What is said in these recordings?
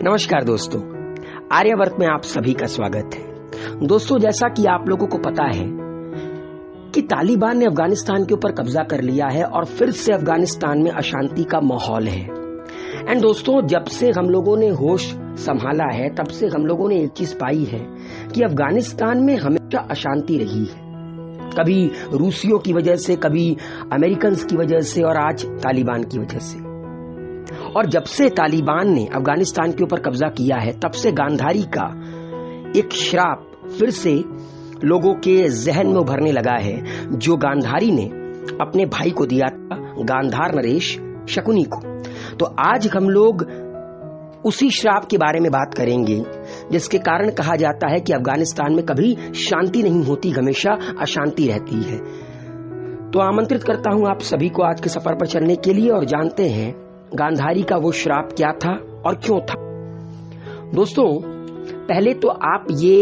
नमस्कार दोस्तों, आर्यावर्त में आप सभी का स्वागत है। दोस्तों, जैसा कि आप लोगों को पता है कि तालिबान ने अफगानिस्तान के ऊपर कब्जा कर लिया है और फिर से अफगानिस्तान में अशांति का माहौल है। एंड दोस्तों, जब से हम लोगों ने होश संभाला है तब से हम लोगों ने एक चीज पाई है कि अफगानिस्तान में हमेशा अशांति रही है, कभी रूसियों की वजह से, कभी अमेरिकन की वजह से और आज तालिबान की वजह से। और जब से तालिबान ने अफगानिस्तान के ऊपर कब्जा किया है तब से गांधारी का एक श्राप फिर से लोगों के जहन में उभरने लगा है, जो गांधारी ने अपने भाई को दिया था, गांधार नरेश शकुनी को। तो आज हम लोग उसी श्राप के बारे में बात करेंगे, जिसके कारण कहा जाता है कि अफगानिस्तान में कभी शांति नहीं होती, हमेशा अशांति रहती है। तो आमंत्रित करता हूं आप सभी को आज के सफर पर चलने के लिए और जानते हैं गांधारी का वो श्राप क्या था और क्यों था। दोस्तों, पहले तो आप ये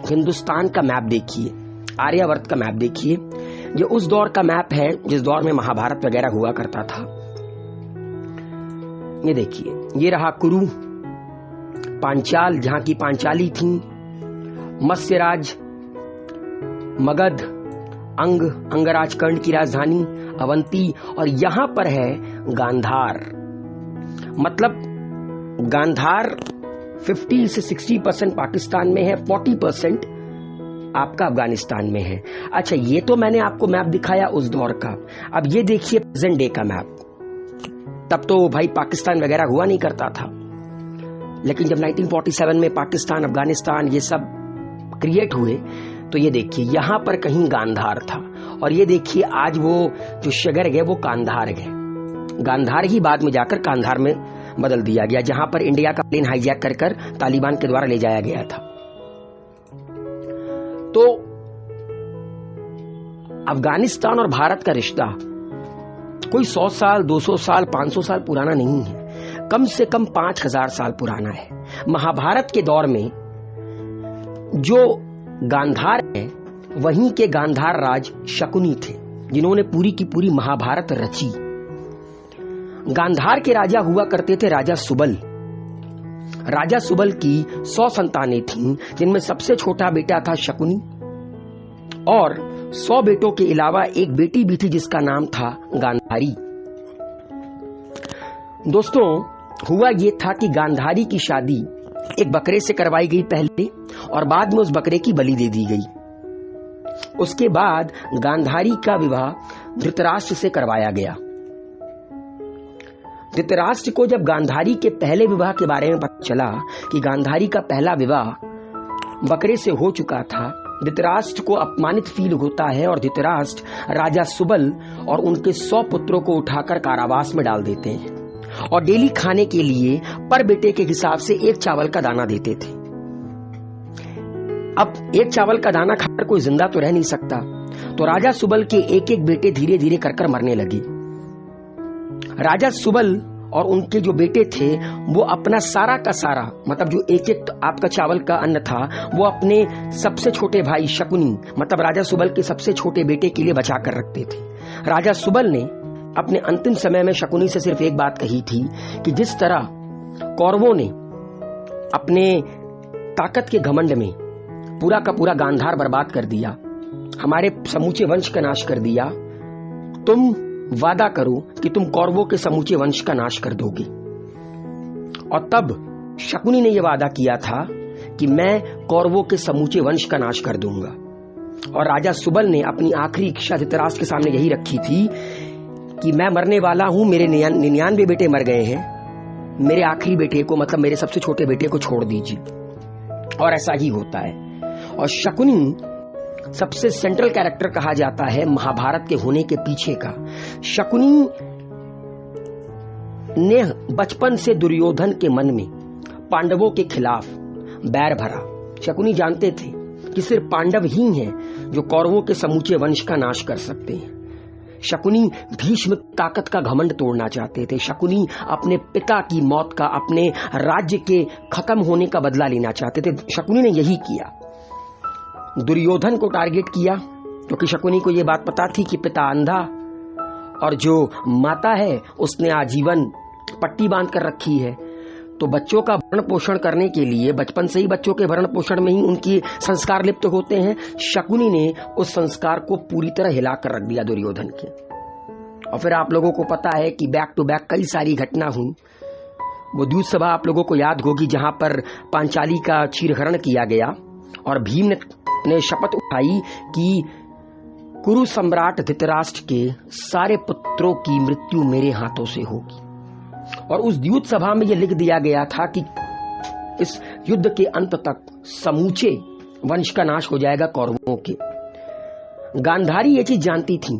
हिंदुस्तान का मैप देखिए, आर्यावर्त का मैप देखिए। ये उस दौर का मैप है जिस दौर में महाभारत वगैरह हुआ करता था। ये देखिए, ये रहा कुरु, पांचाल जहां की पांचाली थी, मत्स्यराज, मगध, अंगराज कर्ण की राजधानी अवंती, और यहां पर है गांधार। मतलब गांधार 50 से 60% पाकिस्तान में है, 40% आपका अफगानिस्तान में है। अच्छा, ये तो मैंने आपको मैप दिखाया उस दौर का। अब ये देखिए प्रेजेंट डे का मैप। तब तो भाई पाकिस्तान वगैरह हुआ नहीं करता था, लेकिन जब 1947 में पाकिस्तान, अफगानिस्तान ये सब क्रिएट हुए तो ये देखिए यहां पर कहीं गांधार था, और ये देखिए आज वो जो शगर है वो कांधार है। गांधार ही बाद में जाकर कांधार में बदल दिया गया, जहां पर इंडिया का प्लेन हाईजैक कर तालिबान के द्वारा ले जाया गया था। तो अफगानिस्तान और भारत का रिश्ता कोई 100 साल, 200 साल, 500 साल पुराना नहीं है, कम से कम 5000 साल पुराना है। महाभारत के दौर में जो गांधार है वहीं के गांधार राज शकुनी थे, जिन्होंने पूरी की पूरी महाभारत रची। गांधार के राजा हुआ करते थे राजा सुबल। राजा सुबल की 100 संतानें थीं, जिनमें सबसे छोटा बेटा था शकुनी, और 100 बेटों के अलावा एक बेटी भी थी जिसका नाम था गांधारी। दोस्तों, हुआ ये था कि गांधारी की शादी एक बकरे से करवाई गई पहले, और बाद में उस बकरे की बलि दे दी गई। उसके बाद गांधारी का विवाह धृतराष्ट्र से करवाया गया। धृतराष्ट्र को जब गांधारी के पहले विवाह के बारे में पता चला कि गांधारी का पहला विवाह बकरे से हो चुका था, धृतराष्ट्र को अपमानित फील होता है और धृतराष्ट्र राजा सुबल और उनके 100 पुत्रों को उठाकर कारावास में डाल देते हैं और डेली खाने के लिए पर बेटे के हिसाब से एक चावल का दाना देते थे। अब एक चावल का दाना खाकर कोई जिंदा तो रह नहीं सकता, तो राजा सुबल के एक एक बेटे धीरे धीरे कर मरने लगे। राजा सुबल और उनके जो बेटे थे वो अपना सारा का सारा, मतलब जो एक एक आपका चावल का अन्न था, वो अपने सबसे छोटे भाई शकुनी, मतलब राजा सुबल के सबसे छोटे बेटे के लिए बचा कर रखते थे। राजा सुबल ने अपने अंतिम समय में शकुनी से सिर्फ एक बात कही थी कि जिस तरह कौरवों ने अपने ताकत के घमंड में पूरा का पूरा गांधार बर्बाद कर दिया, हमारे समूचे वंश का नाश कर दिया, तुम वादा करो कि तुम कौरवों के समूचे वंश का नाश कर दोगे। और तब शकुनी ने यह वादा किया था कि मैं कौरवों के समूचे वंश का नाश कर दूंगा। और राजा सुबल ने अपनी आखिरी इच्छा धृतराष्ट्र के सामने यही रखी थी कि मैं मरने वाला हूं, मेरे 99 बेटे मर गए हैं, मेरे आखिरी बेटे को, मतलब मेरे सबसे छोटे बेटे को छोड़ दीजिए। और ऐसा ही होता है। और शकुनी सबसे सेंट्रल कैरेक्टर कहा जाता है महाभारत के होने के पीछे का। शकुनी ने बचपन से दुर्योधन के मन में पांडवों के खिलाफ बैर भरा। शकुनी जानते थे कि सिर्फ पांडव ही हैं जो कौरवों के समूचे वंश का नाश कर सकते हैं। शकुनी भीष्म ताकत का घमंड तोड़ना चाहते थे। शकुनी अपने पिता की मौत का, अपने राज्य के खत्म होने का बदला लेना चाहते थे। शकुनी ने यही किया। दुर्योधन को टारगेट किया क्योंकि शकुनी को यह बात पता थी कि पिता अंधा और जो माता है उसने आजीवन पट्टी बांध कर रखी है, तो बच्चों का भरण पोषण करने के लिए बचपन से ही बच्चों के भरण पोषण में ही उनकी संस्कार लिप्त होते हैं। शकुनी ने उस संस्कार को पूरी तरह हिलाकर रख दिया दुर्योधन के। और फिर आप लोगों को पता है कि बैक टू बैक कई सारी घटना हुई। वो द्यूत सभा आप लोगों को याद होगी जहां पर पांचाली का चीरहरण किया गया और भीम ने शपथ उठाई कि कुरु सम्राट धृतराष्ट्र के सारे पुत्रों की मृत्यु मेरे हाथों से होगी। और उस द्यूत सभा में यह लिख दिया गया था कि इस युद्ध के अंत तक समूचे वंश का नाश हो जाएगा कौरवों के। गांधारी ये चीज जानती थी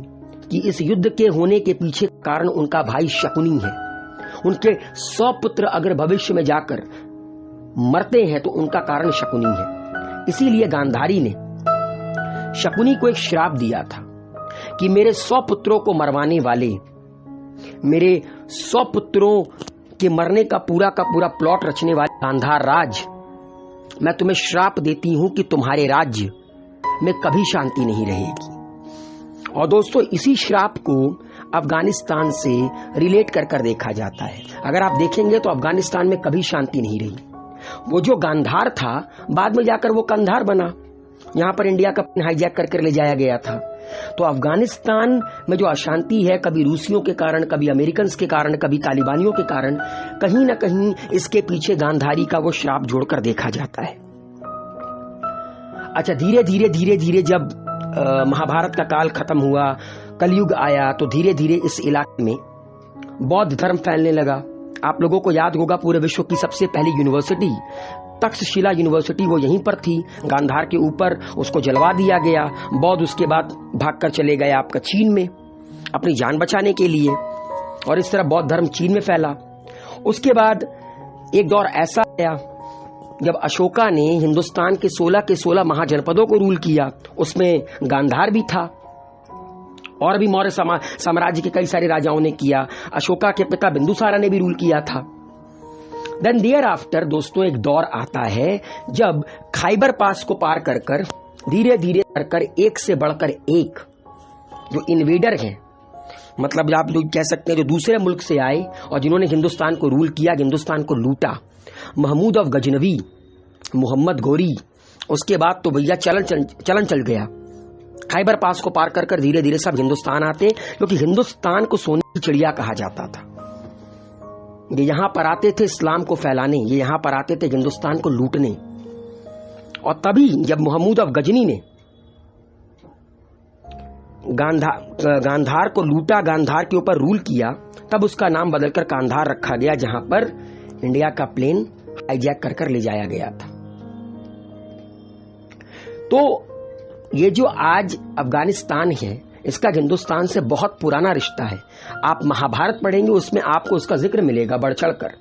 कि इस युद्ध के होने के पीछे कारण उनका भाई शकुनी है। उनके 100 पुत्र अगर भविष्य में जाकर मरते हैं तो उनका कारण शकुनी है। इसीलिए गांधारी ने शकुनी को एक श्राप दिया था कि मेरे 100 पुत्रों को मरवाने वाले, मेरे 100 पुत्रों के मरने का पूरा प्लॉट रचने वाले गांधार राज, मैं तुम्हें श्राप देती हूं कि तुम्हारे राज्य में कभी शांति नहीं रहेगी। और दोस्तों, इसी श्राप को अफगानिस्तान से रिलेट कर देखा जाता है। अगर आप देखेंगे तो अफगानिस्तान में कभी शांति नहीं रही। वो जो गांधार था बाद में जाकर वो कंधार बना, यहां पर इंडिया का हाईजैक करके ले जाया गया था। तो अफगानिस्तान में जो अशांति है, कभी रूसियों के कारण, कभी अमेरिकन के कारण, कभी तालिबानियों के कारण, कहीं ना कहीं इसके पीछे गांधारी का वो श्राप जोड़कर देखा जाता है। अच्छा, धीरे धीरे जब महाभारत का काल खत्म हुआ, कलयुग आया, तो धीरे धीरे इस इलाके में बौद्ध धर्म फैलने लगा। आप लोगों को याद होगा पूरे विश्व की सबसे पहली यूनिवर्सिटी तक्षशिला यूनिवर्सिटी वो यहीं पर थी, गांधार के ऊपर। उसको जलवा दिया गया। बौद्ध उसके बाद भागकर चले गए आपका चीन में अपनी जान बचाने के लिए, और इस तरह बौद्ध धर्म चीन में फैला। उसके बाद एक दौर ऐसा आया जब अशोका ने हिंदुस्तान के 16 महाजनपदों को रूल किया। उसमें गांधार भी था और भी मौर्य साम्राज्य के कई सारे राजाओं ने किया। अशोका के पिता बिंदुसारा ने भी रूल किया था। देन देयर आफ्टर दोस्तों एक दौर आता है जब खाइबर पास को पार कर धीरे धीरे कर एक से बढ़कर एक जो इन्वेडर हैं, मतलब आप लोग कह सकते हैं जो दूसरे मुल्क से आए और जिन्होंने हिंदुस्तान को रूल किया, हिंदुस्तान को लूटा। महमूद ऑफ गजनवी, मोहम्मद गोरी, उसके बाद तो भैया चलन चल गया। खाइबर पास को पार कर धीरे धीरे सब हिंदुस्तान आते, क्योंकि हिंदुस्तान को सोने की चिड़िया कहा जाता था। ये यहां पर आते थे इस्लाम को फैलाने, ये यहां पर आते थे हिंदुस्तान को लूटने। और तभी जब महमूद ऑफ गजनी ने गांधार को लूटा, गांधार के ऊपर रूल किया, तब उसका नाम बदलकर कांधार रखा गया, जहां पर इंडिया का प्लेन हाईजैक कर ले जाया गया था। तो ये जो आज अफगानिस्तान है, इसका हिंदुस्तान से बहुत पुराना रिश्ता है। आप महाभारत पढ़ेंगे, उसमें आपको उसका जिक्र मिलेगा बढ़ चढ़कर।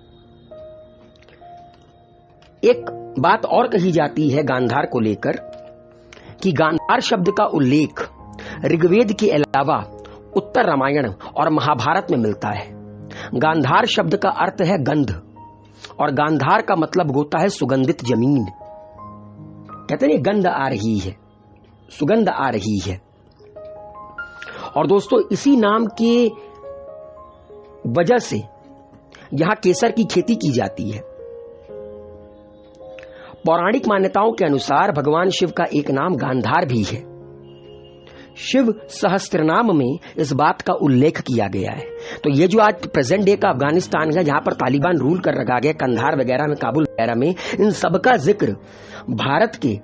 एक बात और कही जाती है गांधार को लेकर कि गांधार शब्द का उल्लेख ऋग्वेद के अलावा उत्तर रामायण और महाभारत में मिलता है। गांधार शब्द का अर्थ है गंध, और गांधार का मतलब होता है सुगंधित जमीन। कहते हैं गंध आ रही है, सुगंध आ रही है। और दोस्तों, इसी नाम के वजह से यहां केसर की खेती की जाती है। पौराणिक मान्यताओं के अनुसार भगवान शिव का एक नाम गांधार भी है। शिव सहस्त्रनाम में इस बात का उल्लेख किया गया है। तो ये जो आज प्रेजेंट डे का अफगानिस्तान है, जहां पर तालिबान रूल कर रखा गया, कंधार वगैरह में, काबुल वगैरह में, इन सब का जिक्र भारत के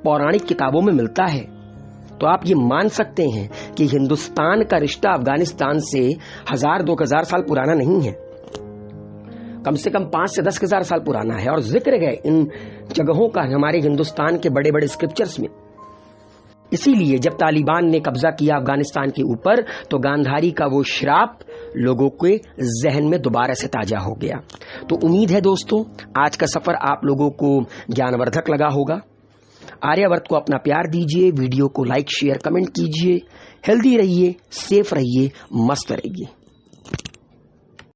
पौराणिक किताबों में मिलता है। तो आप ये मान सकते हैं कि हिंदुस्तान का रिश्ता अफगानिस्तान से 1000-2000 साल पुराना नहीं है, कम से कम 5 से 10 हजार साल पुराना है। और जिक्र है इन जगहों का हमारे हिंदुस्तान के बड़े बड़े स्क्रिप्चर्स में। इसीलिए जब तालिबान ने कब्जा किया अफगानिस्तान के ऊपर, तो गांधारी का वो श्राप लोगों के जहन में दोबारा से ताजा हो गया। तो उम्मीद है दोस्तों आज का सफर आप लोगों को ज्ञानवर्धक लगा होगा। आर्यावर्त को अपना प्यार दीजिए, वीडियो को लाइक शेयर कमेंट कीजिए। हेल्दी रहिए, सेफ रहिए, मस्त रहिए।